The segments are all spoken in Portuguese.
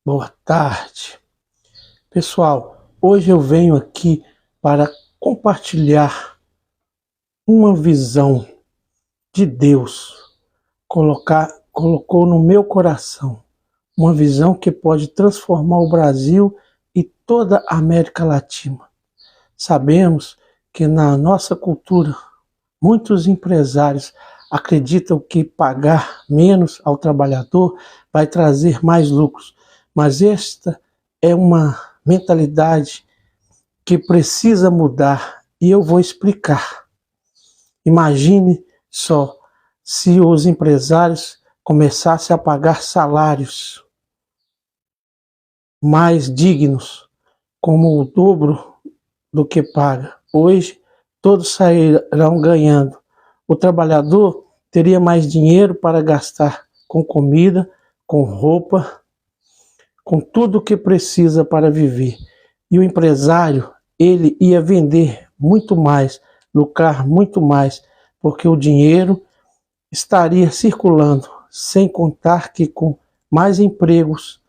Boa tarde. Pessoal, hoje eu venho aqui para compartilhar uma visão de Deus. Colocou no meu coração uma visão que pode transformar o Brasil e toda a América Latina. Sabemos que na nossa cultura, muitos empresários acreditam que pagar menos ao trabalhador vai trazer mais lucros, mas esta é uma mentalidade que precisa mudar e eu vou explicar. Imagine só se os empresários começassem a pagar salários mais dignos, como o dobro do que paga. Hoje, todos sairão ganhando. O trabalhador teria mais dinheiro para gastar com comida, com roupa, com tudo o que precisa para viver. E o empresário, ele ia vender muito mais, lucrar muito mais, porque o dinheiro estaria circulando, sem contar que com mais empregos,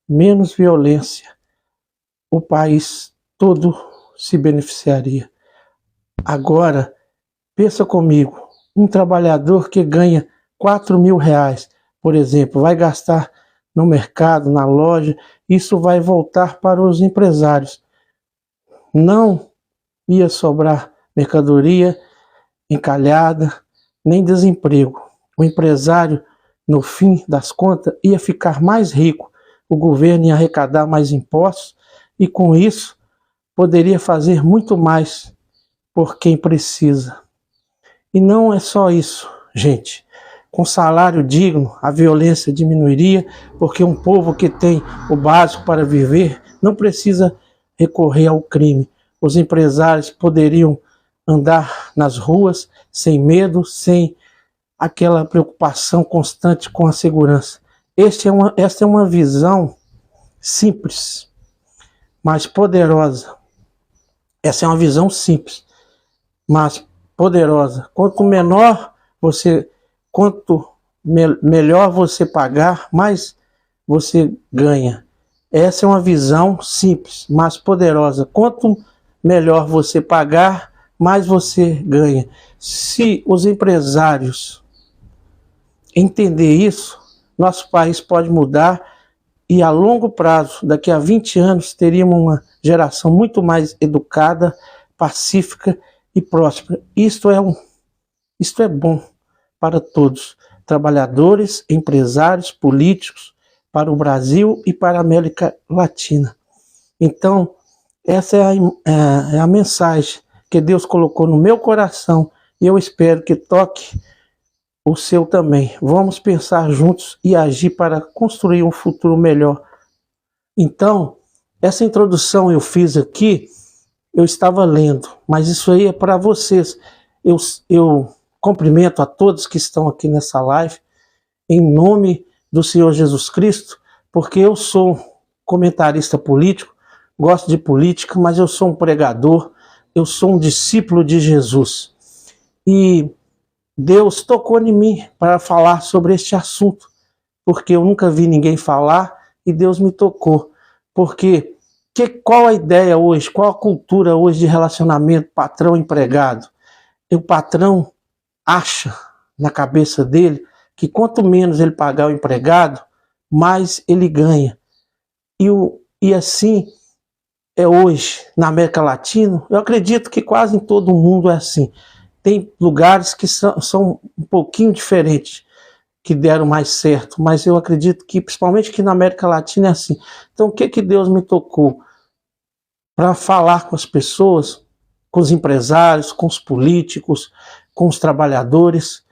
menos violência, o país todo se beneficiaria. Agora, pensa comigo, um trabalhador que ganha R$ 4.000, por exemplo, vai gastar no mercado, na loja, isso vai voltar para os empresários. Não ia sobrar mercadoria encalhada, nem desemprego. O empresário, no fim das contas, ia ficar mais rico, o governo ia arrecadar mais impostos e com isso poderia fazer muito mais por quem precisa. E não é só isso, gente. Com salário digno, a violência diminuiria, porque um povo que tem o básico para viver não precisa recorrer ao crime. Os empresários poderiam andar nas ruas sem medo, sem aquela preocupação constante com a segurança. Esta é uma visão simples, mas poderosa. Essa é uma visão simples, mas poderosa. Quanto melhor você pagar, mais você ganha. Essa é uma visão simples, mas poderosa. Quanto melhor você pagar, mais você ganha. Se os empresários entender isso, nosso país pode mudar e a longo prazo, daqui a 20 anos, teríamos uma geração muito mais educada, pacífica e próspera. Isto é bom para todos, trabalhadores, empresários, políticos, para o Brasil e para a América Latina. Então, essa é a mensagem que Deus colocou no meu coração e eu espero que toque o seu também. Vamos pensar juntos e agir para construir um futuro melhor. Então, essa introdução eu fiz aqui, eu estava lendo, mas isso aí é para vocês. Eu cumprimento a todos que estão aqui nessa live, em nome do Senhor Jesus Cristo, porque eu sou comentarista político, gosto de política, mas eu sou um pregador, eu sou um discípulo de Jesus. E Deus tocou em mim para falar sobre este assunto, porque eu nunca vi ninguém falar e Deus me tocou. Porque qual a ideia hoje, qual a cultura hoje de relacionamento patrão-empregado? O patrão acha na cabeça dele que quanto menos ele pagar o empregado, mais ele ganha. E assim é hoje na América Latina. Eu acredito que quase em todo o mundo é assim. Tem lugares que são um pouquinho diferentes, que deram mais certo, mas eu acredito que, principalmente aqui na América Latina, é assim. Então, o que Deus me tocou? Para falar com as pessoas, com os empresários, com os políticos, com os trabalhadores,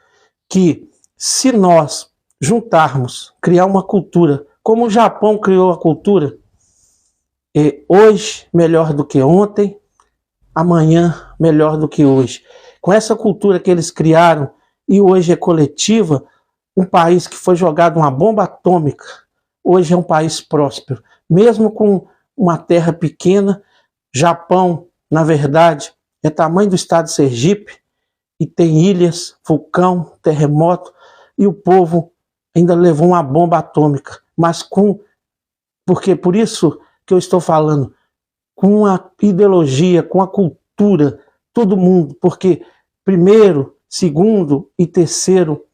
que se nós juntarmos, criar uma cultura, como o Japão criou a cultura, hoje melhor do que ontem, amanhã melhor do que hoje. Com essa cultura que eles criaram e hoje é coletiva, um país que foi jogado uma bomba atômica, hoje é um país próspero. Mesmo com uma terra pequena, Japão, na verdade, é tamanho do estado de Sergipe e tem ilhas, vulcão, terremoto, e o povo ainda levou uma bomba atômica, mas com Porque por isso que eu estou falando com a ideologia, com a cultura, todo mundo, porque primeiro, segundo e terceiro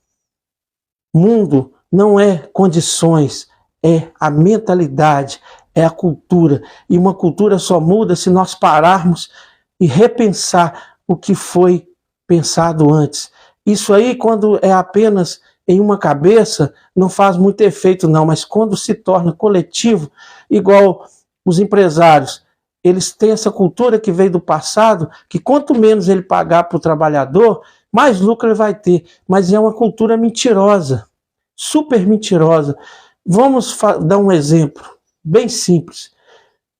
mundo não é condições, é a mentalidade, é a cultura. E uma cultura só muda se nós pararmos e repensar o que foi pensado antes. Isso aí, quando é apenas em uma cabeça, não faz muito efeito não, mas quando se torna coletivo, igual os empresários, eles têm essa cultura que veio do passado, que quanto menos ele pagar para o trabalhador, mais lucro ele vai ter. Mas é uma cultura mentirosa, super mentirosa. Vamos dar um exemplo bem simples.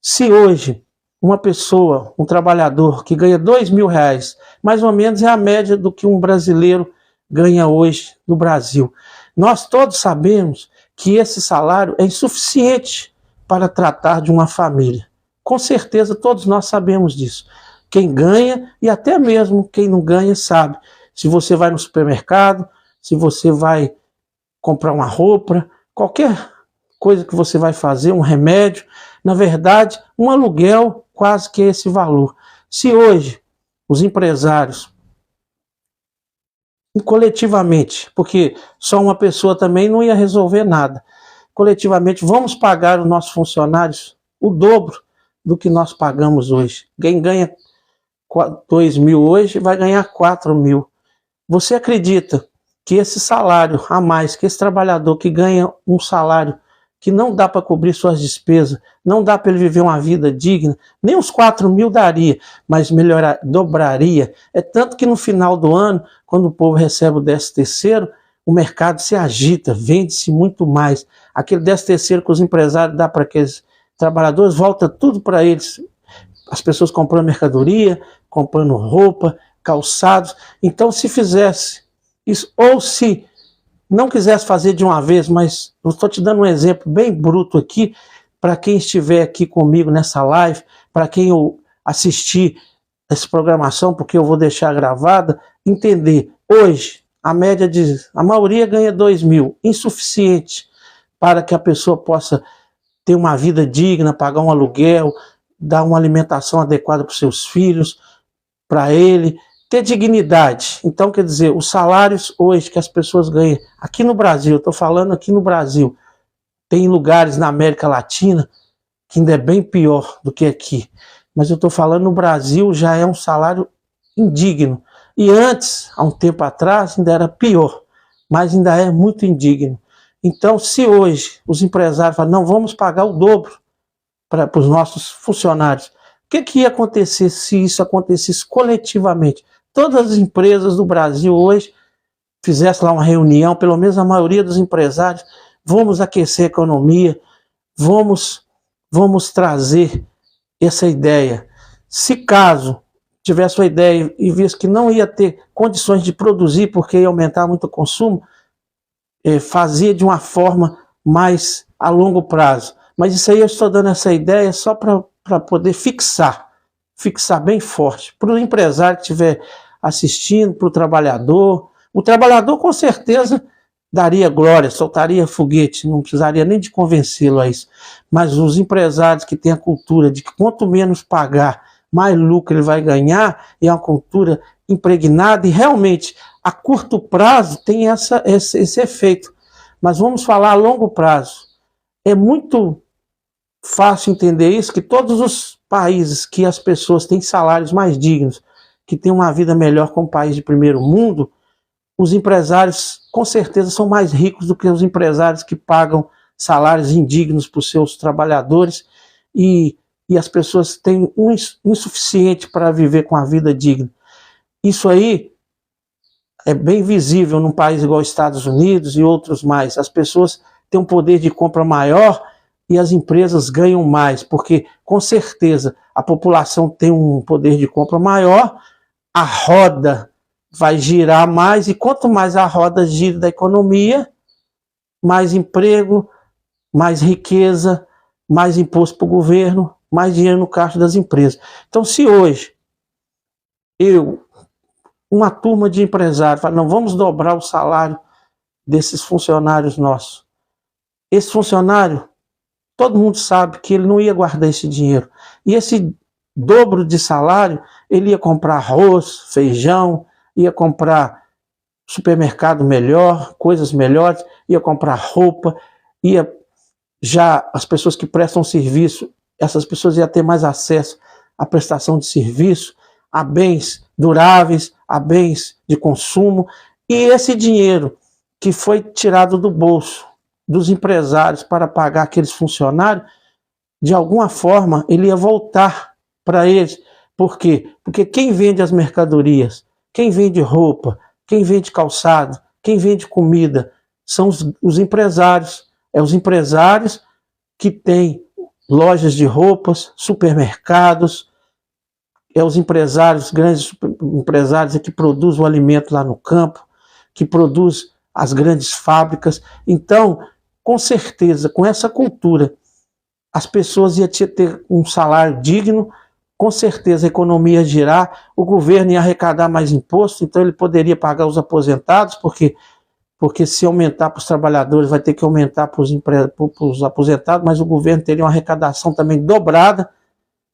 Se hoje uma pessoa, um trabalhador que ganha R$ 2.000, mais ou menos é a média do que um brasileiro ganha hoje no Brasil. Nós todos sabemos que esse salário é insuficiente para tratar de uma família. Com certeza todos nós sabemos disso. Quem ganha e até mesmo quem não ganha sabe. Se você vai no supermercado, se você vai comprar uma roupa, qualquer coisa que você vai fazer, um remédio, na verdade, um aluguel quase que é esse valor. Se hoje os empresários, coletivamente, porque só uma pessoa também não ia resolver nada, coletivamente vamos pagar os nossos funcionários o dobro do que nós pagamos hoje. Quem ganha 2.000 hoje vai ganhar 4.000. Você acredita que esse salário a mais, que esse trabalhador que ganha um salário que não dá para cobrir suas despesas, não dá para ele viver uma vida digna, nem os 4.000 daria, mas dobraria. É tanto que no final do ano, quando o povo recebe o 13º, o mercado se agita, vende-se muito mais. Aquele 13º que os empresários dão para aqueles trabalhadores, volta tudo para eles. As pessoas comprando mercadoria, comprando roupa, calçados. Então, se fizesse isso, ou se não quisesse fazer de uma vez, mas eu estou te dando um exemplo bem bruto aqui, para quem estiver aqui comigo nessa live, para quem eu assistir essa programação, porque eu vou deixar gravada, entender. Hoje, a maioria ganha 2.000, insuficiente para que a pessoa possa ter uma vida digna, pagar um aluguel, dar uma alimentação adequada para os seus filhos, para ele, ter dignidade. Então, quer dizer, os salários hoje que as pessoas ganham aqui no Brasil, eu estou falando aqui no Brasil, tem lugares na América Latina que ainda é bem pior do que aqui, mas eu estou falando no Brasil já é um salário indigno. E antes, há um tempo atrás, ainda era pior, mas ainda é muito indigno. Então, se hoje os empresários falam, não, vamos pagar o dobro para os nossos funcionários, o que ia acontecer se isso acontecesse coletivamente? Todas as empresas do Brasil hoje fizessem lá uma reunião, pelo menos a maioria dos empresários, vamos aquecer a economia, vamos trazer essa ideia. Se caso tivesse uma ideia e visse que não ia ter condições de produzir porque ia aumentar muito o consumo, fazia de uma forma mais a longo prazo. Mas isso aí eu estou dando essa ideia só para poder fixar bem forte. Para o empresário que estiver assistindo, para o trabalhador com certeza daria glória, soltaria foguete, não precisaria nem de convencê-lo a isso. Mas os empresários que têm a cultura de que quanto menos pagar, mais lucro ele vai ganhar, é uma cultura impregnada e realmente a curto prazo tem esse efeito. Mas vamos falar a longo prazo. É muito fácil entender isso, que todos os países que as pessoas têm salários mais dignos, que têm uma vida melhor como país de primeiro mundo, os empresários com certeza são mais ricos do que os empresários que pagam salários indignos para os seus trabalhadores e as pessoas têm um insuficiente para viver com a vida digna. Isso aí é bem visível num país igual aos Estados Unidos e outros mais. As pessoas têm um poder de compra maior e as empresas ganham mais, porque com certeza a população tem um poder de compra maior, a roda vai girar mais, e quanto mais a roda gira da economia, mais emprego, mais riqueza, mais imposto para o governo, mais dinheiro no caixa das empresas. Então, se hoje uma turma de empresários fala, não, vamos dobrar o salário desses funcionários nossos. Esse funcionário, todo mundo sabe que ele não ia guardar esse dinheiro. E esse dobro de salário, ele ia comprar arroz, feijão, ia comprar supermercado melhor, coisas melhores, ia comprar roupa, ia já as pessoas que prestam serviço, essas pessoas iam ter mais acesso à prestação de serviço, a bens duráveis, a bens de consumo, e esse dinheiro que foi tirado do bolso dos empresários para pagar aqueles funcionários, de alguma forma ele ia voltar para eles. Por quê? Porque quem vende as mercadorias, quem vende roupa, quem vende calçado, quem vende comida, são os empresários. É os empresários que têm lojas de roupas, supermercados, é os empresários, grandes empresários que produzem o alimento lá no campo, que produzem as grandes fábricas. Então, com certeza, com essa cultura, as pessoas iam ter um salário digno, com certeza a economia ia girar, o governo ia arrecadar mais imposto, então ele poderia pagar os aposentados, porque se aumentar para os trabalhadores, vai ter que aumentar para os aposentados, mas o governo teria uma arrecadação também dobrada,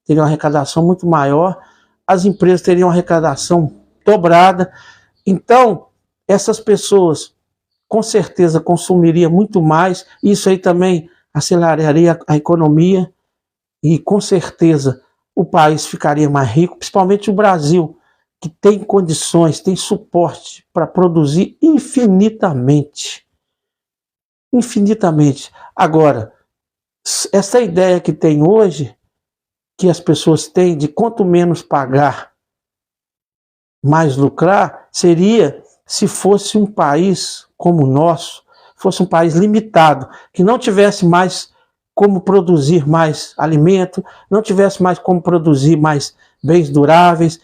teria uma arrecadação muito maior, as empresas teriam uma arrecadação dobrada. Então, essas pessoas com certeza consumiriam muito mais, isso aí também aceleraria a economia e com certeza o país ficaria mais rico, principalmente o Brasil, que tem condições, tem suporte para produzir infinitamente. Infinitamente. Agora, essa ideia que tem hoje, que as pessoas têm de quanto menos pagar, mais lucrar, seria se fosse um país como o nosso, fosse um país limitado, que não tivesse mais como produzir mais alimento, não tivesse mais como produzir mais bens duráveis,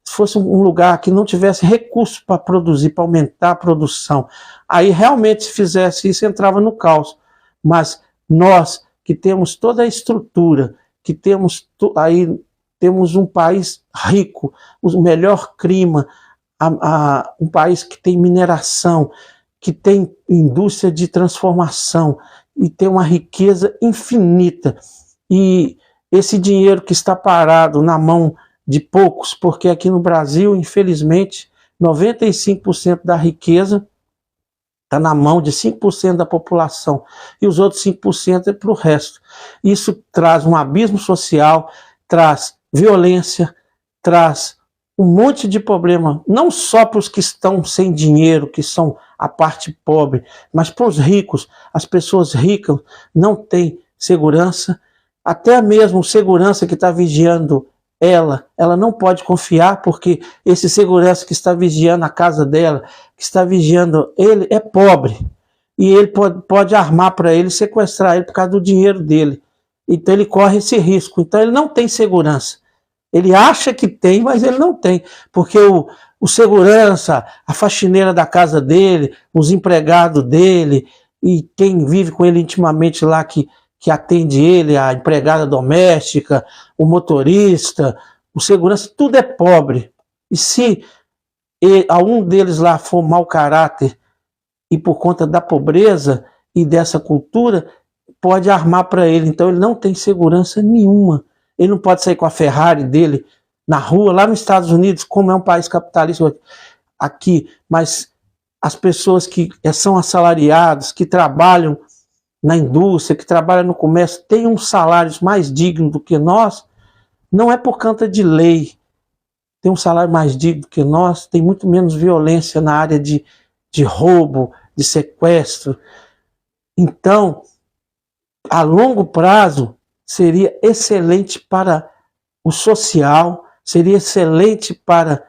se fosse um lugar que não tivesse recursos para produzir, para aumentar a produção. Aí realmente, se fizesse isso, entrava no caos. Mas nós que temos toda a estrutura, que temos um país rico, o melhor clima, um país que tem mineração, que tem indústria de transformação e tem uma riqueza infinita. E esse dinheiro que está parado na mão de poucos, porque aqui no Brasil, infelizmente, 95% da riqueza está na mão de 5% da população, e os outros 5% é para o resto. Isso traz um abismo social, traz violência, traz um monte de problema, não só para os que estão sem dinheiro, que são a parte pobre, mas para os ricos. As pessoas ricas não têm segurança, até mesmo segurança que está vigiando ela não pode confiar, porque esse segurança que está vigiando a casa dela, que está vigiando ele, é pobre. E ele pode armar para ele, sequestrar ele por causa do dinheiro dele. Então ele corre esse risco. Então ele não tem segurança. Ele acha que tem, mas ele não tem. Porque o segurança, a faxineira da casa dele, os empregados dele, e quem vive com ele intimamente lá, que atende ele, a empregada doméstica, o motorista, o segurança, tudo é pobre. E se algum deles lá for mau caráter e por conta da pobreza e dessa cultura, pode armar para ele. Então ele não tem segurança nenhuma. Ele não pode sair com a Ferrari dele na rua, lá nos Estados Unidos, como é um país capitalista aqui, mas as pessoas que são assalariados, que trabalham na indústria, que trabalha no comércio, tem um salário mais digno do que nós, não é por conta de lei, tem um salário mais digno do que nós, tem muito menos violência na área de roubo, de sequestro. Então, a longo prazo, seria excelente para o social, seria excelente para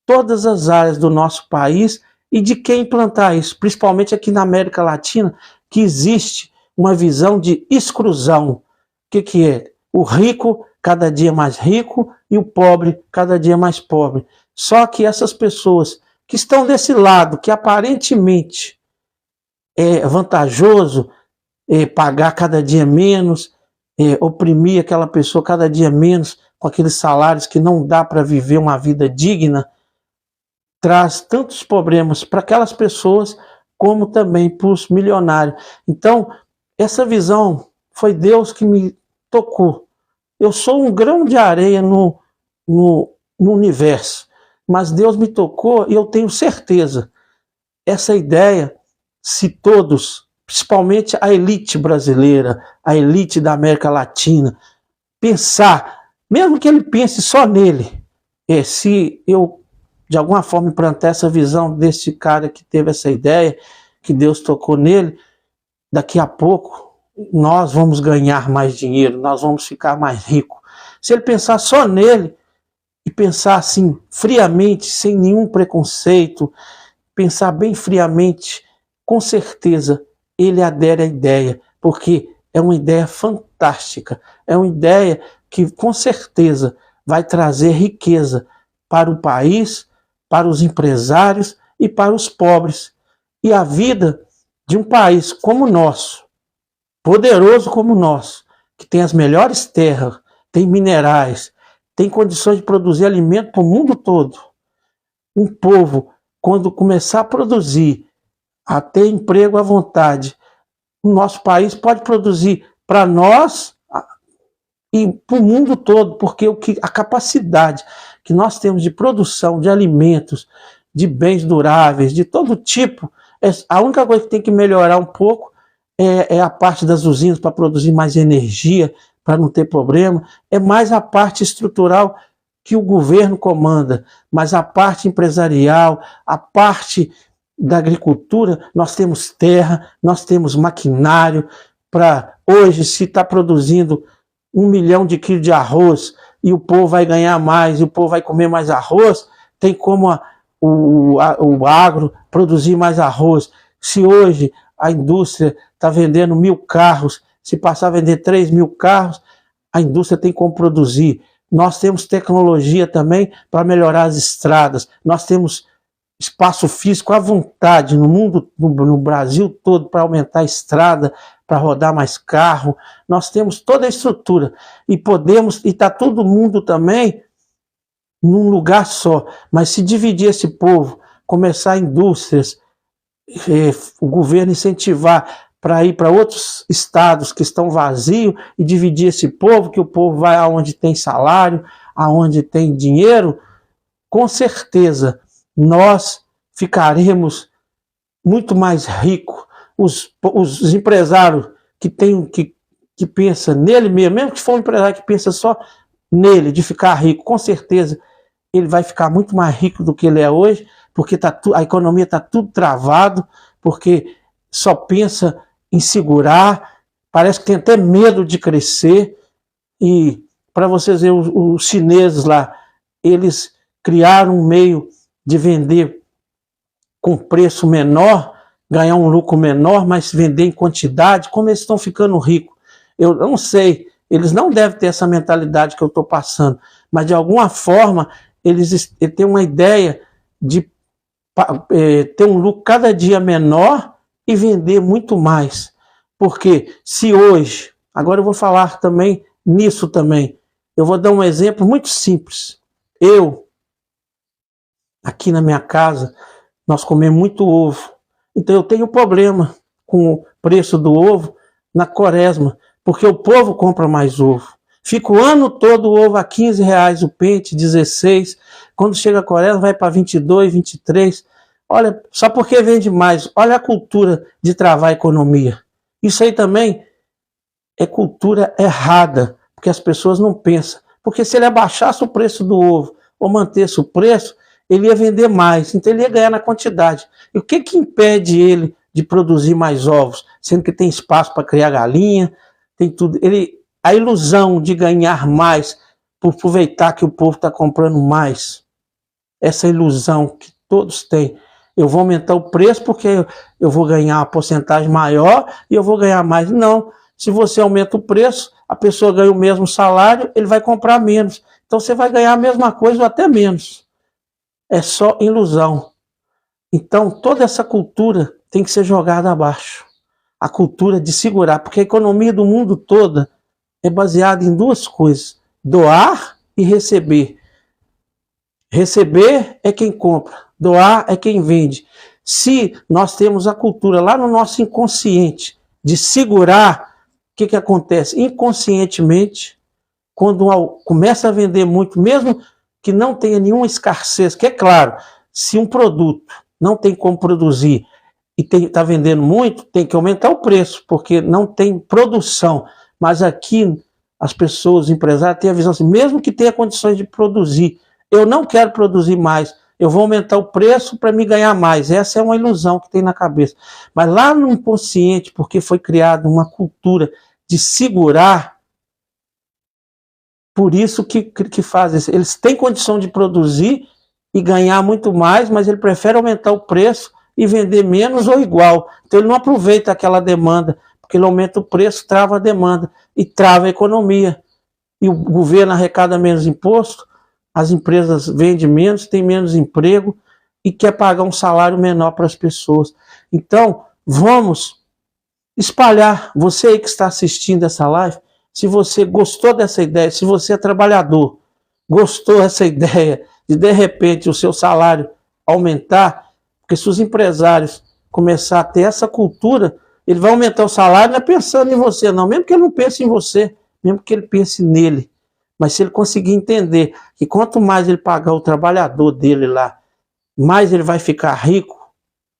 todas as áreas do nosso país e de quem implantar isso, principalmente aqui na América Latina, que existe uma visão de exclusão. O que é? O rico cada dia mais rico e o pobre cada dia mais pobre. Só que essas pessoas que estão desse lado, que aparentemente é vantajoso pagar cada dia menos, oprimir aquela pessoa cada dia menos, com aqueles salários que não dá para viver uma vida digna, traz tantos problemas para aquelas pessoas, como também para os milionários. Então, essa visão foi Deus que me tocou. Eu sou um grão de areia no universo, mas Deus me tocou e eu tenho certeza. Essa ideia, se todos, principalmente a elite brasileira, a elite da América Latina, pensar, mesmo que ele pense só nele, se eu de alguma forma implantar essa visão desse cara que teve essa ideia, que Deus tocou nele, daqui a pouco nós vamos ganhar mais dinheiro, nós vamos ficar mais ricos. Se ele pensar só nele e pensar assim friamente, sem nenhum preconceito, pensar bem friamente, com certeza ele adere à ideia, porque é uma ideia fantástica, é uma ideia que com certeza vai trazer riqueza para o país, para os empresários e para os pobres. E a vida de um país como o nosso, poderoso como o nosso, que tem as melhores terras, tem minerais, tem condições de produzir alimento para o mundo todo. Um povo, quando começar a produzir, a ter emprego à vontade, o nosso país pode produzir para nós e para o mundo todo, porque a capacidade que nós temos de produção de alimentos, de bens duráveis, de todo tipo, a única coisa que tem que melhorar um pouco é a parte das usinas para produzir mais energia, para não ter problema, é mais a parte estrutural que o governo comanda, mas a parte empresarial, a parte da agricultura, nós temos terra, nós temos maquinário para hoje, se está produzindo 1 milhão de quilos de arroz e o povo vai ganhar mais, e o povo vai comer mais arroz, tem como o agro produzir mais arroz. Se hoje a indústria está vendendo 1.000 carros, se passar a vender 3.000 carros, a indústria tem como produzir. Nós temos tecnologia também para melhorar as estradas, nós temos espaço físico à vontade no mundo, no Brasil todo, para aumentar a estrada, para rodar mais carro. Nós temos toda a estrutura e podemos, e está todo mundo também num lugar só, mas se dividir esse povo, começar indústrias, o governo incentivar para ir para outros estados que estão vazios e dividir esse povo, que o povo vai aonde tem salário, aonde tem dinheiro, com certeza nós ficaremos muito mais ricos. Os empresários que pensam nele mesmo que for um empresário que pensa só nele, de ficar rico, com certeza ele vai ficar muito mais rico do que ele é hoje, porque a economia está tudo travado, porque só pensa em segurar, parece que tem até medo de crescer. E para vocês verem, os chineses lá, eles criaram um meio de vender com preço menor, ganhar um lucro menor, mas vender em quantidade. Como eles estão ficando ricos? Eu não sei, eles não devem ter essa mentalidade que eu estou passando, mas de alguma forma eles têm uma ideia de ter um lucro cada dia menor e vender muito mais. Porque se hoje, agora eu vou falar também nisso também, eu vou dar um exemplo muito simples. Aqui na minha casa, nós comemos muito ovo. Então eu tenho problema com o preço do ovo na quaresma, porque o povo compra mais ovo. Fica o ano todo o ovo a R$15 o pente, 16. Quando chega a quaresma vai para 22, 23. Olha, só porque vende mais. Olha a cultura de travar a economia. Isso aí também é cultura errada, porque as pessoas não pensam. Porque se ele abaixasse o preço do ovo ou mantesse o preço, ele ia vender mais, então ele ia ganhar na quantidade. E o que impede ele de produzir mais ovos, sendo que tem espaço para criar galinha, tem tudo. A ilusão de ganhar mais por aproveitar que o povo está comprando mais, essa ilusão que todos têm. Eu vou aumentar o preço porque eu vou ganhar uma porcentagem maior e eu vou ganhar mais. Não, se você aumenta o preço, a pessoa ganha o mesmo salário, ele vai comprar menos. Então você vai ganhar a mesma coisa ou até menos. É só ilusão. Então toda essa cultura tem que ser jogada abaixo. A cultura de segurar, porque a economia do mundo toda é baseada em duas coisas: doar e receber. Receber é quem compra, doar é quem vende. Se nós temos a cultura lá no nosso inconsciente de segurar, que acontece? Inconscientemente, quando começa a vender muito, mesmo que não tenha nenhuma escassez, que é claro, se um produto não tem como produzir e está vendendo muito, tem que aumentar o preço, porque não tem produção. Mas aqui as pessoas, os empresários, têm a visão assim, mesmo que tenha condições de produzir, eu não quero produzir mais, eu vou aumentar o preço para me ganhar mais. Essa é uma ilusão que tem na cabeça. Mas lá no inconsciente, porque foi criada uma cultura de segurar, por isso que fazem isso. Eles têm condição de produzir e ganhar muito mais, mas ele prefere aumentar o preço e vender menos ou igual. Então ele não aproveita aquela demanda, porque ele aumenta o preço, trava a demanda e trava a economia. E o governo arrecada menos imposto, as empresas vendem menos, tem menos emprego e quer pagar um salário menor para as pessoas. Então, vamos espalhar. Você aí que está assistindo essa live, se você gostou dessa ideia, se você é trabalhador, gostou dessa ideia de repente o seu salário aumentar, porque se os empresários começar a ter essa cultura, ele vai aumentar o salário não é pensando em você não, mesmo que ele não pense em você, mesmo que ele pense nele. Mas se ele conseguir entender que quanto mais ele pagar o trabalhador dele lá, mais ele vai ficar rico,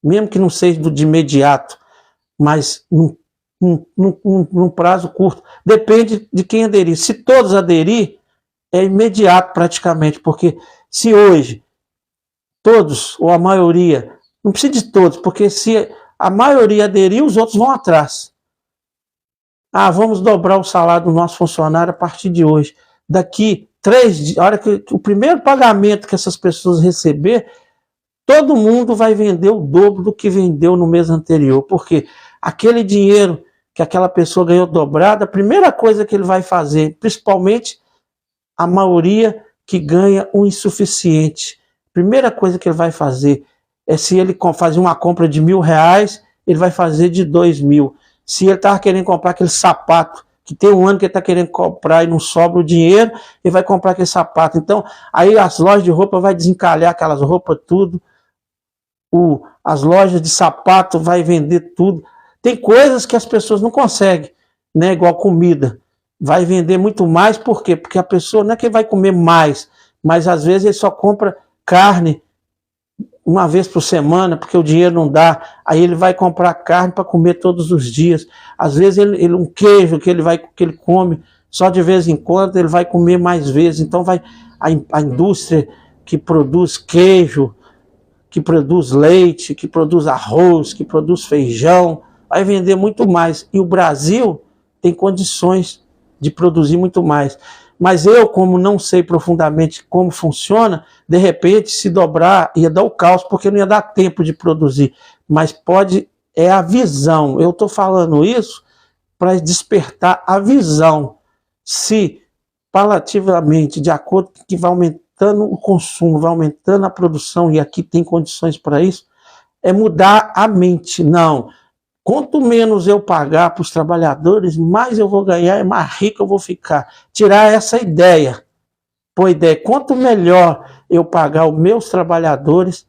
mesmo que não seja de imediato, mas num prazo curto. Depende de quem aderir. Se todos aderir, é imediato praticamente, porque se hoje todos, ou a maioria, não precisa de todos, porque se a maioria aderir, os outros vão atrás. Ah, vamos dobrar o salário do nosso funcionário a partir de hoje. Daqui 3 dias, a hora que o primeiro pagamento que essas pessoas receber, todo mundo vai vender o dobro do que vendeu no mês anterior, porque aquele dinheiro que aquela pessoa ganhou dobrado, a primeira coisa que ele vai fazer, principalmente a maioria que ganha o insuficiente, a primeira coisa que ele vai fazer é, se ele fazer uma compra de R$1.000, ele vai fazer de 2.000. Se ele estava querendo comprar aquele sapato, que tem um ano que ele está querendo comprar e não sobra o dinheiro, ele vai comprar aquele sapato. Então, aí as lojas de roupa vai desencalhar aquelas roupas tudo, as lojas de sapato vai vender tudo. Tem coisas que as pessoas não conseguem, né? Igual comida. Vai vender muito mais, por quê? Porque a pessoa não é que vai comer mais, mas às vezes ele só compra carne uma vez por semana, porque o dinheiro não dá, aí ele vai comprar carne para comer todos os dias. Às vezes um queijo que ele come só de vez em quando, ele vai comer mais vezes. Então a indústria que produz queijo, que produz leite, que produz arroz, que produz feijão, vai vender muito mais. E o Brasil tem condições de produzir muito mais. Mas eu, como não sei profundamente como funciona, de repente, se dobrar, ia dar o caos, porque não ia dar tempo de produzir. Mas é a visão. Eu estou falando isso para despertar a visão. Se, palativamente, de acordo com que vai aumentando o consumo, vai aumentando a produção, e aqui tem condições para isso, é mudar a mente. Não. Quanto menos eu pagar para os trabalhadores, mais eu vou ganhar e mais rico eu vou ficar. Tirar essa ideia. Pô, ideia, quanto melhor eu pagar os meus trabalhadores,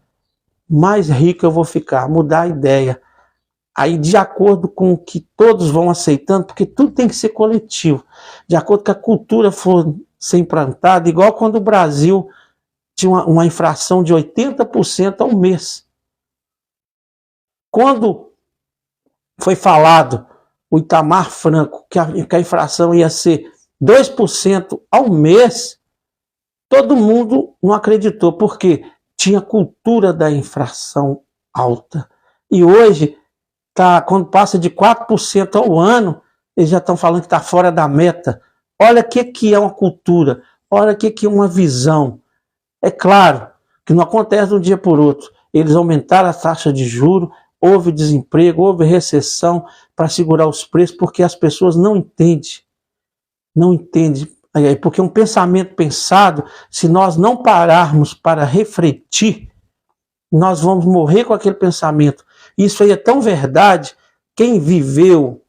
mais rico eu vou ficar. Mudar a ideia. Aí, de acordo com o que todos vão aceitando, porque tudo tem que ser coletivo. De acordo com a cultura for ser implantada, igual quando o Brasil tinha uma inflação de 80% ao mês. Quando foi falado, o Itamar Franco, que a inflação ia ser 2% ao mês, todo mundo não acreditou, porque tinha cultura da inflação alta. E hoje, quando passa de 4% ao ano, eles já estão falando que está fora da meta. Olha o que é uma cultura, olha o que é uma visão. É claro que não acontece de um dia por outro. Eles aumentaram a taxa de juros, houve desemprego, houve recessão para segurar os preços, porque as pessoas não entendem. Não entendem. Porque um pensamento pensado, se nós não pararmos para refletir, nós vamos morrer com aquele pensamento. Isso aí é tão verdade. Quem viveu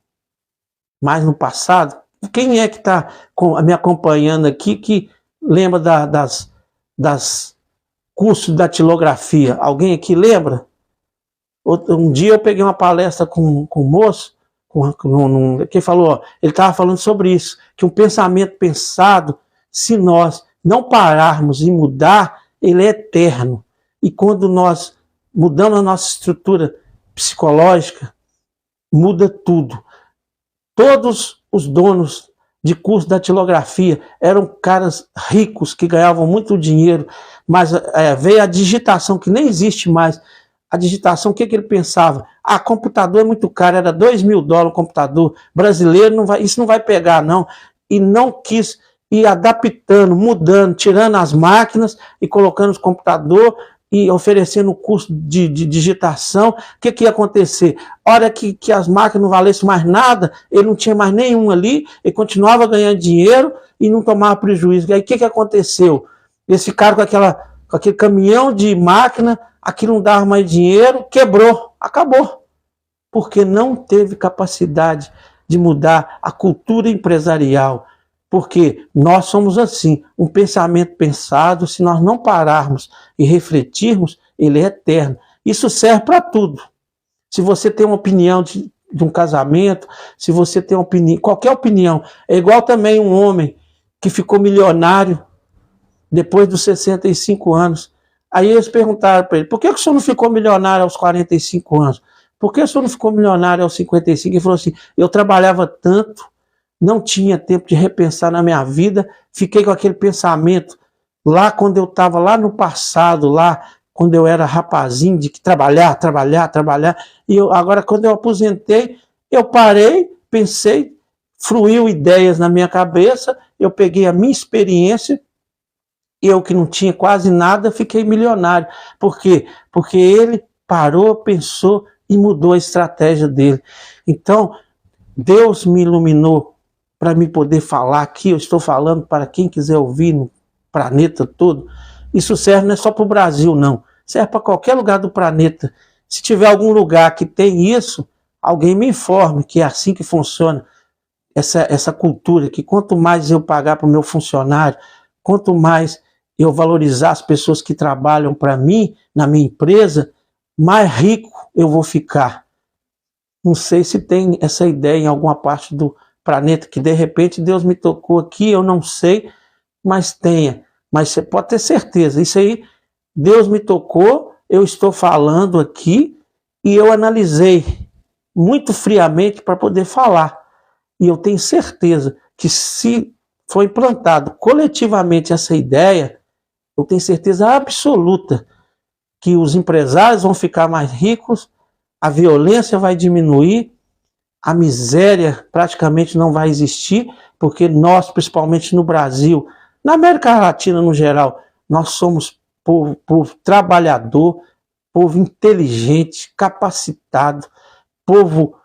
mais no passado, quem é que está me acompanhando aqui que lembra das cursos de datilografia? Alguém aqui lembra? Um dia eu peguei uma palestra com um moço, Quem falou, ó, ele estava falando sobre isso, que um pensamento pensado, se nós não pararmos e mudar, ele é eterno. E quando nós mudamos a nossa estrutura psicológica, muda tudo. Todos os donos de curso da datilografia eram caras ricos que ganhavam muito dinheiro, mas veio a digitação, que nem existe mais. A digitação, o que ele pensava? Ah, computador é muito caro, era $2.000 o computador. Brasileiro, isso não vai pegar, não. E não quis ir adaptando, mudando, tirando as máquinas e colocando os computadores e oferecendo o curso de digitação. O que ia acontecer? A hora que as máquinas não valessem mais nada, ele não tinha mais nenhum ali, ele continuava ganhando dinheiro e não tomava prejuízo. E aí o que aconteceu? Esse cara com aquele caminhão de máquina, aquilo não dava mais dinheiro, quebrou, acabou. Porque não teve capacidade de mudar a cultura empresarial. Porque nós somos assim, um pensamento pensado, se nós não pararmos e refletirmos, ele é eterno. Isso serve para tudo. Se você tem uma opinião de um casamento, se você tem uma opinião, qualquer opinião, é igual também um homem que ficou milionário depois dos 65 anos. Aí eles perguntaram para ele, por que o senhor não ficou milionário aos 45 anos? Por que o senhor não ficou milionário aos 55? Ele falou assim, eu trabalhava tanto, não tinha tempo de repensar na minha vida, fiquei com aquele pensamento lá quando eu estava lá no passado, lá quando eu era rapazinho, de que trabalhar, e agora quando eu aposentei, eu parei, pensei, fluiu ideias na minha cabeça, eu peguei a minha experiência, eu que não tinha quase nada, fiquei milionário. Por quê? Porque ele parou, pensou e mudou a estratégia dele. Então, Deus me iluminou para me poder falar aqui, eu estou falando para quem quiser ouvir no planeta todo. Isso serve não é só para o Brasil, não. Serve para qualquer lugar do planeta. Se tiver algum lugar que tem isso, alguém me informe que é assim que funciona essa cultura, que quanto mais eu pagar para o meu funcionário, quanto mais eu valorizar as pessoas que trabalham para mim, na minha empresa, mais rico eu vou ficar. Não sei se tem essa ideia em alguma parte do planeta, que de repente Deus me tocou aqui, eu não sei, mas tenha. Mas você pode ter certeza, isso aí, Deus me tocou, eu estou falando aqui, e eu analisei muito friamente para poder falar. E eu tenho certeza que se for implantado coletivamente essa ideia, eu tenho certeza absoluta que os empresários vão ficar mais ricos, a violência vai diminuir, a miséria praticamente não vai existir, porque nós, principalmente no Brasil, na América Latina no geral, nós somos povo trabalhador, povo inteligente, capacitado, povo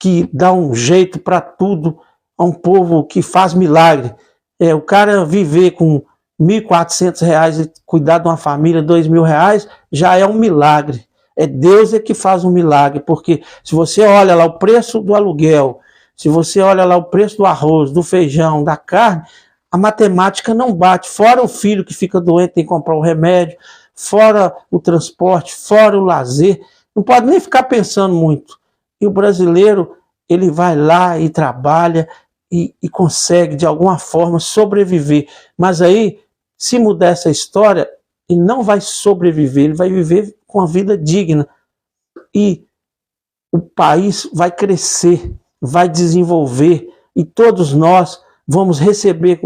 que dá um jeito para tudo, é um povo que faz milagre. O cara viver com R$1.400 e cuidar de uma família, R$2.000, já é um milagre. É Deus que faz um milagre, porque se você olha lá o preço do aluguel, se você olha lá o preço do arroz, do feijão, da carne, a matemática não bate. Fora o filho que fica doente, tem que comprar o remédio, fora o transporte, fora o lazer, não pode nem ficar pensando muito. E o brasileiro, ele vai lá e trabalha e consegue de alguma forma sobreviver. Mas aí, se mudar essa história, ele não vai sobreviver, ele vai viver com a vida digna. E o país vai crescer, vai desenvolver, e todos nós vamos receber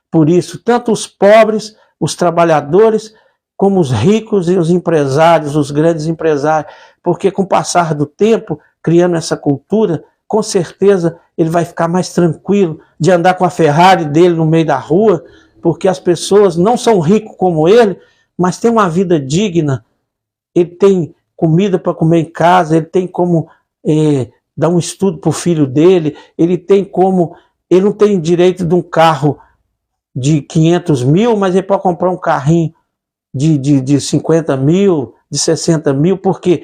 por isso, tanto os pobres, os trabalhadores, como os ricos e os empresários, os grandes empresários, porque com o passar do tempo, criando essa cultura, com certeza ele vai ficar mais tranquilo de andar com a Ferrari dele no meio da rua, porque as pessoas não são ricos como ele, mas têm uma vida digna, ele tem comida para comer em casa, ele tem como dar um estudo para o filho dele, ele não tem direito de um carro de 500 mil, mas ele pode comprar um carrinho de 50 mil, de 60 mil, porque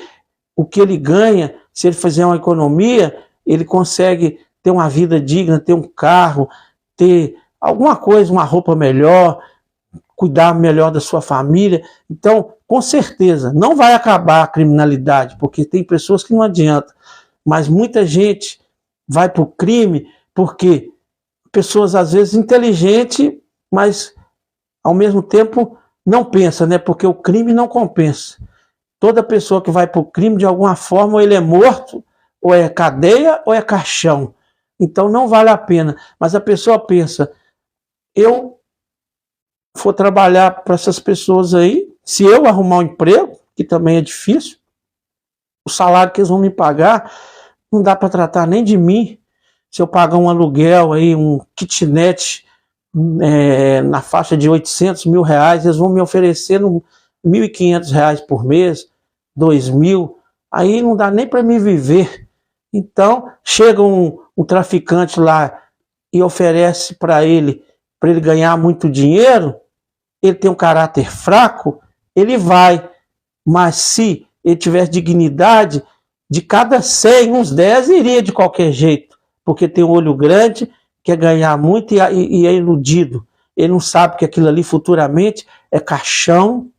o que ele ganha, se ele fizer uma economia, ele consegue ter uma vida digna, ter um carro, ter alguma coisa, uma roupa melhor, cuidar melhor da sua família. Então, com certeza, não vai acabar a criminalidade, porque tem pessoas que não adianta, mas muita gente vai para o crime porque pessoas, às vezes, inteligentes, mas, ao mesmo tempo, não pensa, né? Porque o crime não compensa. Toda pessoa que vai para o crime, de alguma forma, ou ele é morto, ou é cadeia, ou é caixão. Então, não vale a pena. Mas a pessoa pensa, eu for trabalhar para essas pessoas aí, se eu arrumar um emprego, que também é difícil, o salário que eles vão me pagar, não dá para tratar nem de mim. Se eu pagar um aluguel aí, um kitnet na faixa de 800 mil reais, eles vão me oferecendo 1.500 reais por mês, 2.000, aí não dá nem para me viver. Então, chega um traficante lá e oferece para ele ganhar muito dinheiro, ele tem um caráter fraco, ele vai. Mas se ele tivesse dignidade, de cada 100, uns 10 iria de qualquer jeito, porque tem um olho grande, quer ganhar muito e é iludido. Ele não sabe que aquilo ali futuramente é caixão,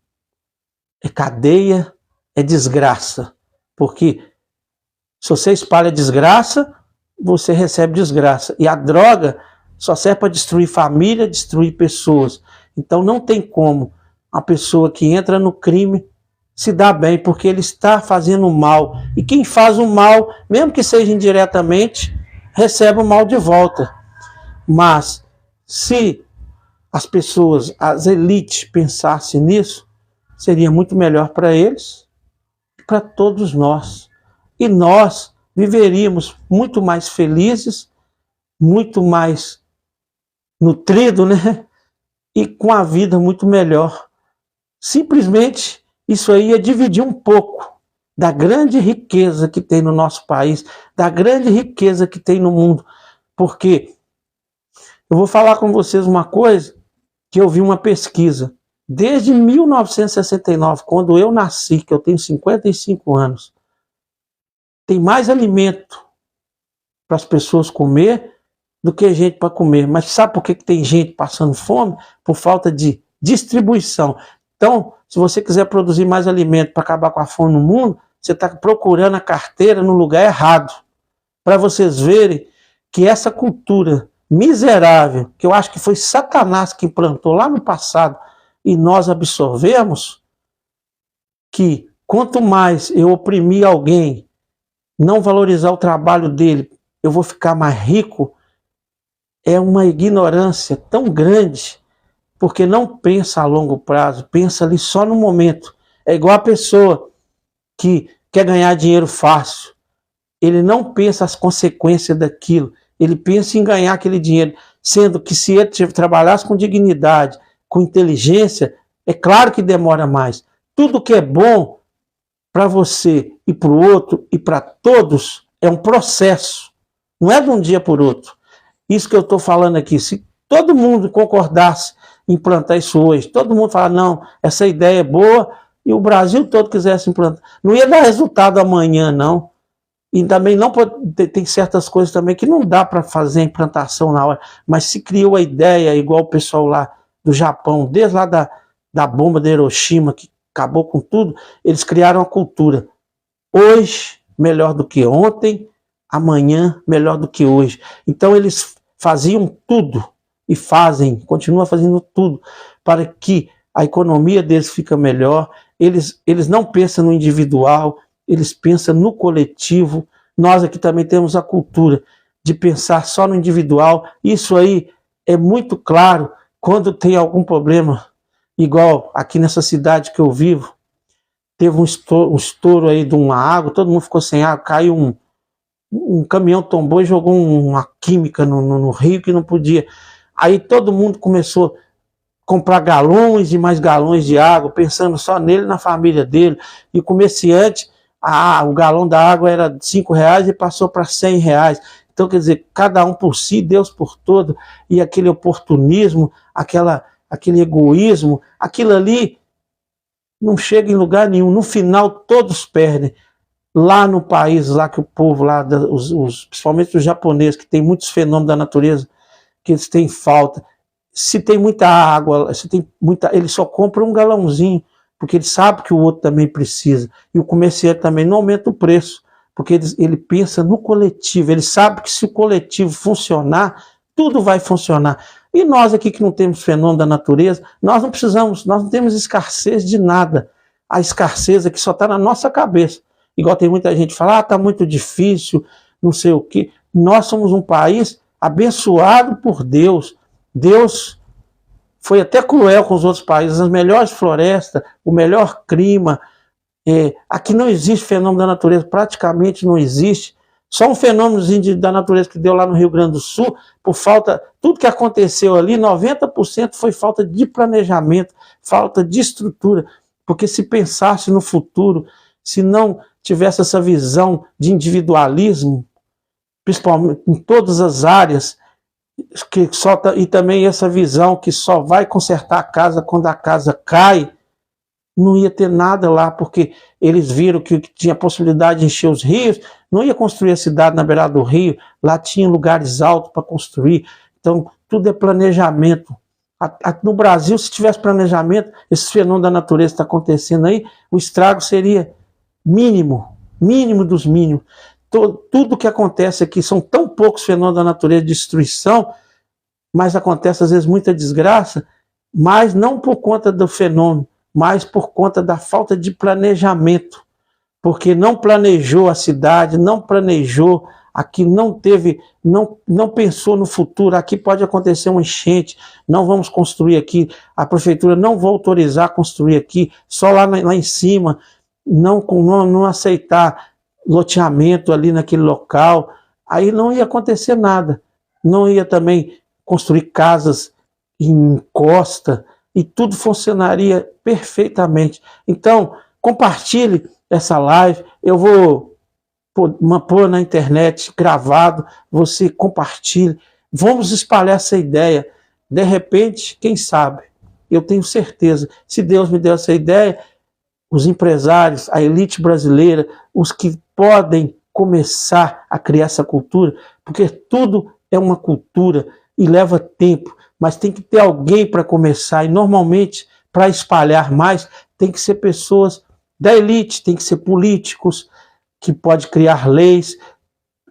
é cadeia, é desgraça. Porque se você espalha desgraça, você recebe desgraça. E a droga só serve para destruir família, destruir pessoas. Então não tem como a pessoa que entra no crime se dar bem, porque ele está fazendo mal. E quem faz o mal, mesmo que seja indiretamente, recebe o mal de volta. Mas se as pessoas, as elites, pensassem nisso, seria muito melhor para eles e para todos nós. E nós viveríamos muito mais felizes, muito mais nutridos, né? E com a vida muito melhor. Simplesmente isso aí é dividir um pouco da grande riqueza que tem no nosso país, da grande riqueza que tem no mundo. Porque eu vou falar com vocês uma coisa que eu vi uma pesquisa. Desde 1969, quando eu nasci, que eu tenho 55 anos, tem mais alimento para as pessoas comer do que gente para comer. Mas sabe por que tem gente passando fome? Por falta de distribuição. Então, se você quiser produzir mais alimento para acabar com a fome no mundo, você está procurando a carteira no lugar errado. Para vocês verem que essa cultura miserável, que eu acho que foi Satanás que implantou lá no passado, e nós absorvemos, que quanto mais eu oprimir alguém, não valorizar o trabalho dele, eu vou ficar mais rico, é uma ignorância tão grande, porque não pensa a longo prazo, pensa ali só no momento. É igual a pessoa que quer ganhar dinheiro fácil, ele não pensa as consequências daquilo, ele pensa em ganhar aquele dinheiro, sendo que se ele trabalhasse com dignidade, com inteligência, é claro que demora mais. Tudo que é bom para você e para o outro e para todos é um processo, não é de um dia por outro. Isso que eu estou falando aqui, se todo mundo concordasse em implantar isso hoje, todo mundo falar, não, essa ideia é boa, e o Brasil todo quisesse implantar, não ia dar resultado amanhã, não. E também não pode, tem certas coisas também que não dá para fazer a implantação na hora, mas se criou a ideia, igual o pessoal lá do Japão, desde lá da bomba de Hiroshima, que acabou com tudo, eles criaram a cultura. Hoje, melhor do que ontem, amanhã, melhor do que hoje. Então eles faziam tudo, e fazem, continuam fazendo tudo, para que a economia deles fique melhor. Eles não pensam no individual, eles pensam no coletivo. Nós aqui também temos a cultura de pensar só no individual. Isso aí é muito claro quando tem algum problema, igual aqui nessa cidade que eu vivo, teve um estouro aí de uma água, todo mundo ficou sem água, caiu um caminhão, tombou e jogou uma química no rio que não podia. Aí todo mundo começou a comprar galões e mais galões de água, pensando só nele e na família dele. E o comerciante, o galão da água era R$5 e passou para R$100. Então, quer dizer, cada um por si, Deus por todo, e aquele oportunismo, aquele egoísmo, aquilo ali não chega em lugar nenhum. No final, todos perdem. Lá no país, lá que o povo, lá, principalmente os japoneses, que tem muitos fenômenos da natureza, que eles têm falta. Se tem muita água, eles só compram um galãozinho porque ele sabe que o outro também precisa. E o comerciante também não aumenta o preço, porque ele pensa no coletivo, ele sabe que se o coletivo funcionar, tudo vai funcionar. E nós aqui que não temos fenômeno da natureza, nós não temos escassez de nada. A escassez aqui só está na nossa cabeça. Igual tem muita gente que fala, está muito difícil, não sei o quê. Nós somos um país abençoado por Deus. Deus foi até cruel com os outros países, as melhores florestas, o melhor clima. Aqui não existe fenômeno da natureza, praticamente não existe. Só um fenômeno da natureza que deu lá no Rio Grande do Sul, por falta, tudo que aconteceu ali, 90% foi falta de planejamento, falta de estrutura. Porque se pensasse no futuro, se não tivesse essa visão de individualismo, principalmente em todas as áreas, e também essa visão que só vai consertar a casa quando a casa cai, não ia ter nada lá, porque eles viram que tinha possibilidade de encher os rios, não ia construir a cidade na beirada do rio, lá tinha lugares altos para construir. Então, tudo é planejamento. No Brasil, se tivesse planejamento, esse fenômeno da natureza está acontecendo aí, o estrago seria mínimo, mínimo dos mínimos. Tudo que acontece aqui, são tão poucos fenômenos da natureza de destruição, mas acontece às vezes muita desgraça, mas não por conta do fenômeno, mas por conta da falta de planejamento, porque não planejou a cidade, não planejou, aqui não pensou no futuro, aqui pode acontecer uma enchente, não vamos construir aqui, a prefeitura não vai autorizar a construir aqui, só lá em cima, não aceitar loteamento ali naquele local, aí não ia acontecer nada, não ia também construir casas em costa, e tudo funcionaria perfeitamente. Então, compartilhe essa live, eu vou pôr na internet gravado, você compartilhe, vamos espalhar essa ideia. De repente, quem sabe, eu tenho certeza, se Deus me deu essa ideia, os empresários, a elite brasileira, os que podem começar a criar essa cultura, porque tudo é uma cultura e leva tempo, mas tem que ter alguém para começar, e normalmente, para espalhar mais, tem que ser pessoas da elite, tem que ser políticos, que pode criar leis,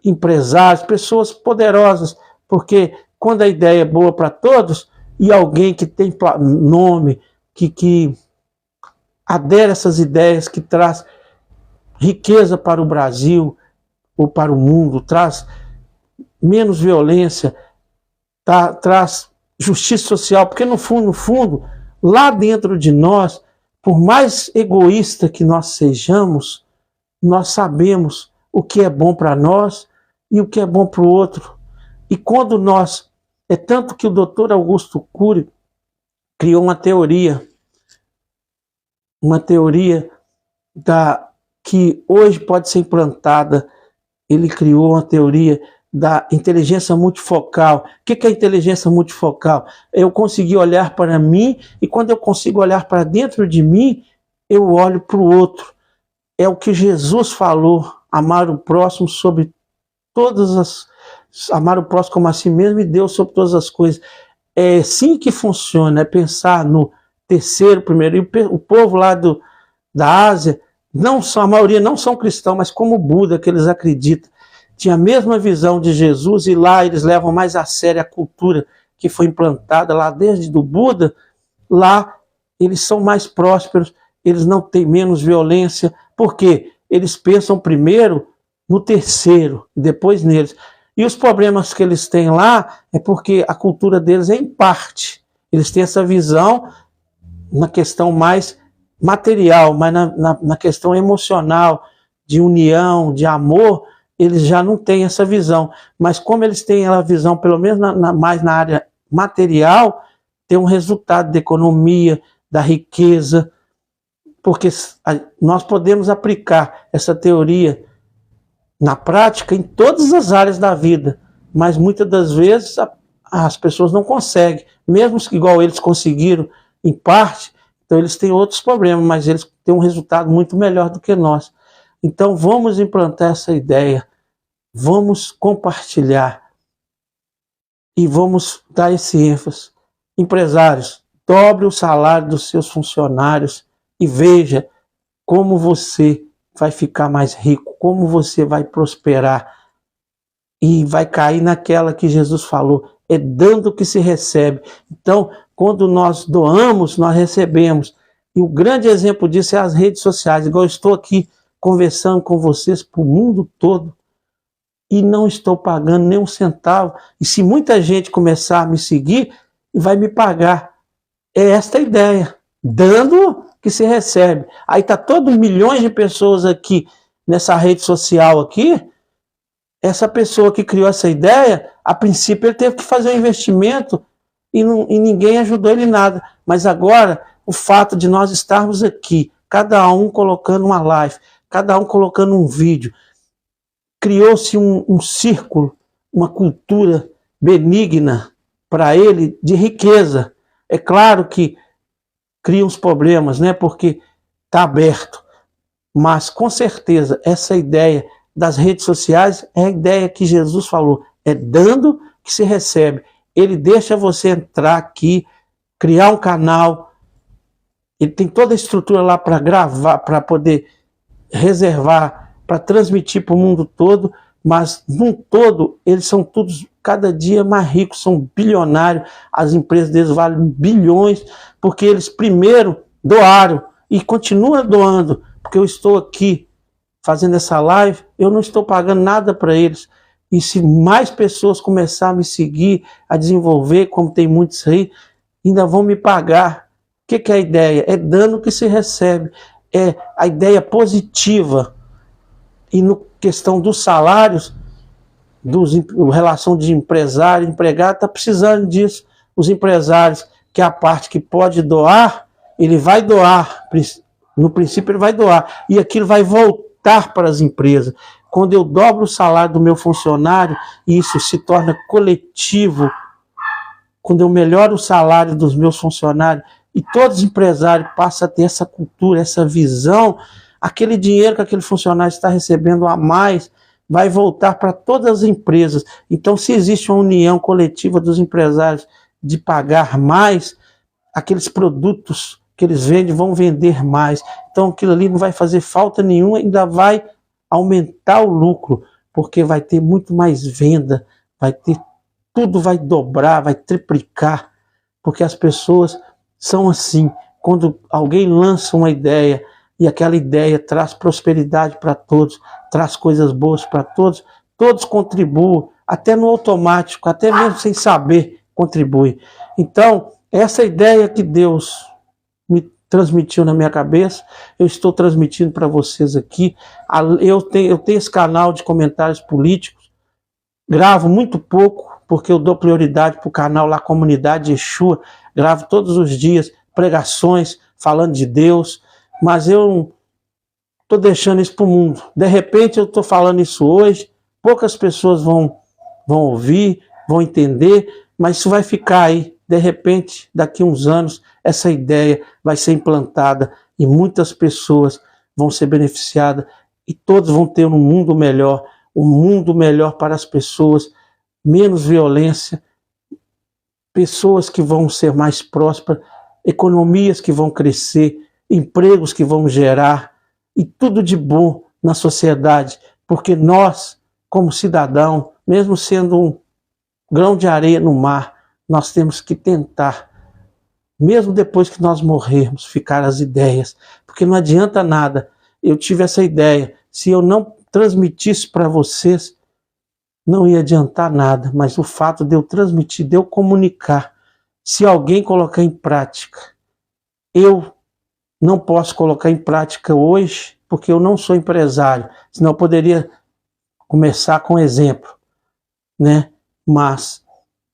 empresários, pessoas poderosas, porque quando a ideia é boa para todos, e alguém que tem nome, que adere a essas ideias, que traz riqueza para o Brasil, ou para o mundo, traz menos violência, traz justiça social, porque no fundo, lá dentro de nós, por mais egoísta que nós sejamos, nós sabemos o que é bom para nós e o que é bom para o outro. E quando é tanto que o Dr. Augusto Cury criou uma teoria que hoje pode ser implantada. Ele criou uma teoria da inteligência multifocal. O que é a inteligência multifocal? Eu consegui olhar para mim, e quando eu consigo olhar para dentro de mim, eu olho para o outro. É o que Jesus falou, amar o próximo sobre amar o próximo como a si mesmo, e Deus sobre todas as coisas. É assim que funciona, é pensar no terceiro, primeiro. E o povo lá da Ásia, a maioria não são cristãos, mas como Buda, que eles acreditam, tinha a mesma visão de Jesus, e lá eles levam mais a sério a cultura que foi implantada lá desde do Buda. Lá eles são mais prósperos, eles não têm menos violência, porque eles pensam primeiro no terceiro, e depois neles. E os problemas que eles têm lá é porque a cultura deles é em parte. Eles têm essa visão na questão mais material, mas na questão emocional, de união, de amor, eles já não têm essa visão. Mas como eles têm a visão, pelo menos mais na área material, tem um resultado da economia, da riqueza, porque nós podemos aplicar essa teoria na prática em todas as áreas da vida, mas muitas das vezes as pessoas não conseguem, mesmo que igual eles conseguiram em parte, então eles têm outros problemas, mas eles têm um resultado muito melhor do que nós. Então vamos implantar essa ideia, vamos compartilhar e vamos dar esse ênfase. Empresários, dobre o salário dos seus funcionários e veja como você vai ficar mais rico, como você vai prosperar e vai cair naquela que Jesus falou, é dando que se recebe. Então, quando nós doamos, nós recebemos. E o grande exemplo disso é as redes sociais, igual eu estou aqui conversando com vocês para o mundo todo e não estou pagando nem um centavo. E se muita gente começar a me seguir, vai me pagar. É esta a ideia, dando que se recebe. Aí está todo milhões de pessoas aqui nessa rede social aqui. Essa pessoa que criou essa ideia, a princípio ele teve que fazer um investimento e ninguém ajudou ele em nada. Mas agora, o fato de nós estarmos aqui, cada um colocando uma live, cada um colocando um vídeo, criou-se um círculo, uma cultura benigna para ele de riqueza. É claro que cria uns problemas, né? Porque está aberto. Mas, com certeza, essa ideia das redes sociais é a ideia que Jesus falou. É dando que se recebe. Ele deixa você entrar aqui, criar um canal. Ele tem toda a estrutura lá para gravar, para poder reservar, para transmitir para o mundo todo. Mas, num todo, eles são todos cada dia mais ricos, são bilionários. As empresas deles valem bilhões, porque eles primeiro doaram e continuam doando. Porque eu estou aqui fazendo essa live, eu não estou pagando nada para eles. E se mais pessoas começarem a me seguir, a desenvolver, como tem muitos aí, ainda vão me pagar. O que é a ideia? É dando que se recebe. É a ideia positiva. E no questão dos salários, relação de empresário e empregado, está precisando disso. Os empresários, que é a parte que pode doar, ele vai doar. No princípio ele vai doar. E aquilo vai voltar para as empresas. Quando eu dobro o salário do meu funcionário, isso se torna coletivo. Quando eu melhoro o salário dos meus funcionários, e todos os empresários passam a ter essa cultura, essa visão, aquele dinheiro que aquele funcionário está recebendo a mais vai voltar para todas as empresas. Então, se existe uma união coletiva dos empresários de pagar mais, aqueles produtos que eles vendem vão vender mais. Então, aquilo ali não vai fazer falta nenhuma, ainda vai aumentar o lucro, porque vai ter muito mais venda, vai ter, tudo vai dobrar, vai triplicar, porque as pessoas são assim. Quando alguém lança uma ideia e aquela ideia traz prosperidade para todos, traz coisas boas para todos, todos contribuem, até no automático, até mesmo sem saber, contribuem. Então, essa ideia que Deus me transmitiu na minha cabeça, eu estou transmitindo para vocês aqui. Eu tenho esse canal de comentários políticos, gravo muito pouco, porque eu dou prioridade para o canal lá, Comunidade Yeshua, gravo todos os dias pregações falando de Deus, mas eu estou deixando isso para o mundo. De repente eu estou falando isso hoje, poucas pessoas vão ouvir, vão entender, mas isso vai ficar aí. De repente, daqui a uns anos, essa ideia vai ser implantada e muitas pessoas vão ser beneficiadas e todos vão ter um mundo melhor para as pessoas, menos violência, pessoas que vão ser mais prósperas, economias que vão crescer, empregos que vão gerar e tudo de bom na sociedade, porque nós, como cidadão, mesmo sendo um grão de areia no mar, nós temos que tentar, mesmo depois que nós morrermos, ficar as ideias, porque não adianta nada. Eu tive essa ideia, se eu não transmitisse para vocês, não ia adiantar nada, mas o fato de eu transmitir, de eu comunicar, se alguém colocar em prática, eu não posso colocar em prática hoje, porque eu não sou empresário, senão eu poderia começar com exemplo, né? Mas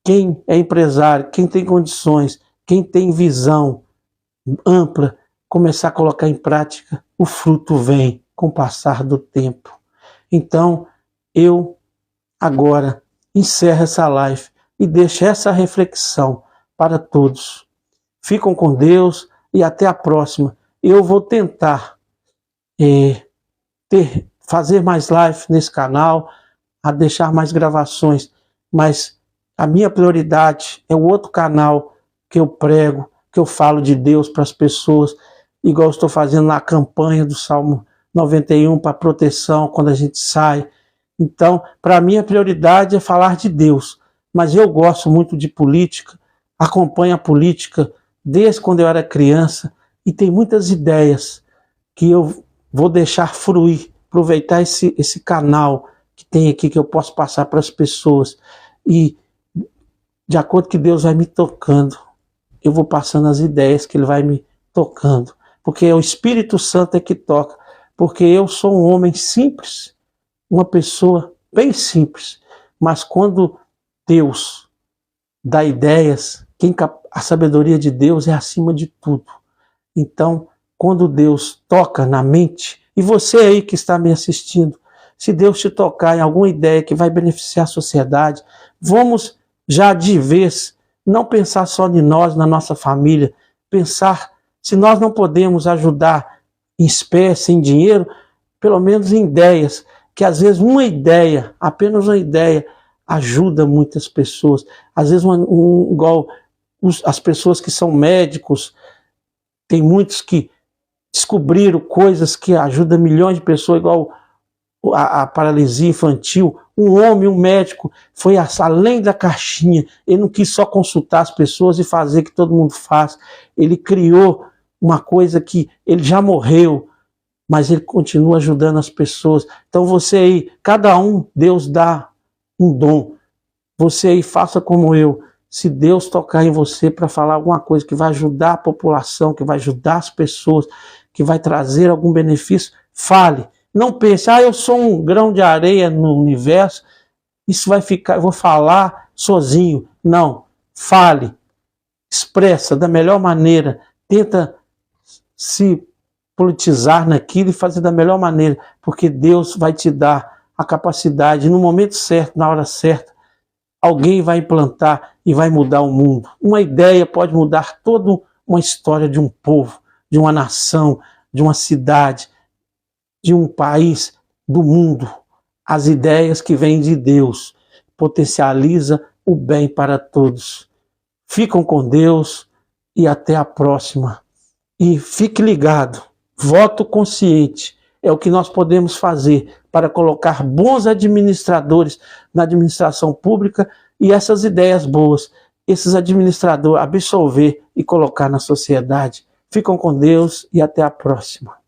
quem é empresário, quem tem condições, quem tem visão ampla, começar a colocar em prática, o fruto vem com o passar do tempo. Então, eu agora encerro essa live e deixo essa reflexão para todos. Ficam com Deus e até a próxima. Eu vou tentar fazer mais live nesse canal, a deixar mais gravações, mas a minha prioridade é o outro canal que eu prego, que eu falo de Deus para as pessoas. igual eu estou fazendo na campanha do Salmo 91 para proteção quando a gente sai. Então, para mim a prioridade é falar de Deus, mas eu gosto muito de política, acompanho a política desde quando eu era criança e tem muitas ideias que eu vou deixar fruir, aproveitar esse canal que tem aqui que eu posso passar para as pessoas e de acordo com que Deus vai me tocando, eu vou passando as ideias que Ele vai me tocando, porque é o Espírito Santo é que toca, porque eu sou um homem simples, uma pessoa bem simples, mas quando Deus dá ideias, a sabedoria de Deus é acima de tudo. Então, quando Deus toca na mente, e você aí que está me assistindo, se Deus te tocar em alguma ideia que vai beneficiar a sociedade, vamos já de vez não pensar só em nós, na nossa família, pensar se nós não podemos ajudar em espécie, em dinheiro, pelo menos em ideias, que às vezes uma ideia, apenas uma ideia, ajuda muitas pessoas. Às vezes, igual as pessoas que são médicos, tem muitos que descobriram coisas que ajudam milhões de pessoas, igual a paralisia infantil. Um homem, um médico, foi além da caixinha. Ele não quis só consultar as pessoas e fazer o que todo mundo faz. Ele criou uma coisa que ele já morreu, mas ele continua ajudando as pessoas. Então você aí, cada um, Deus dá um dom. Você aí faça como eu. Se Deus tocar em você para falar alguma coisa que vai ajudar a população, que vai ajudar as pessoas, que vai trazer algum benefício, fale. Não pense, eu sou um grão de areia no universo, isso vai ficar, eu vou falar sozinho. Não, fale, expressa da melhor maneira, tenta se politizar naquilo e fazer da melhor maneira, porque Deus vai te dar a capacidade, no momento certo, na hora certa, alguém vai implantar e vai mudar o mundo. Uma ideia pode mudar toda uma história de um povo, de uma nação, de uma cidade, de um país, do mundo. As ideias que vêm de Deus potencializa o bem para todos. Ficam com Deus e até a próxima. E fique ligado, voto consciente é o que nós podemos fazer para colocar bons administradores na administração pública e essas ideias boas, esses administradores absorver e colocar na sociedade. Ficam com Deus e até a próxima.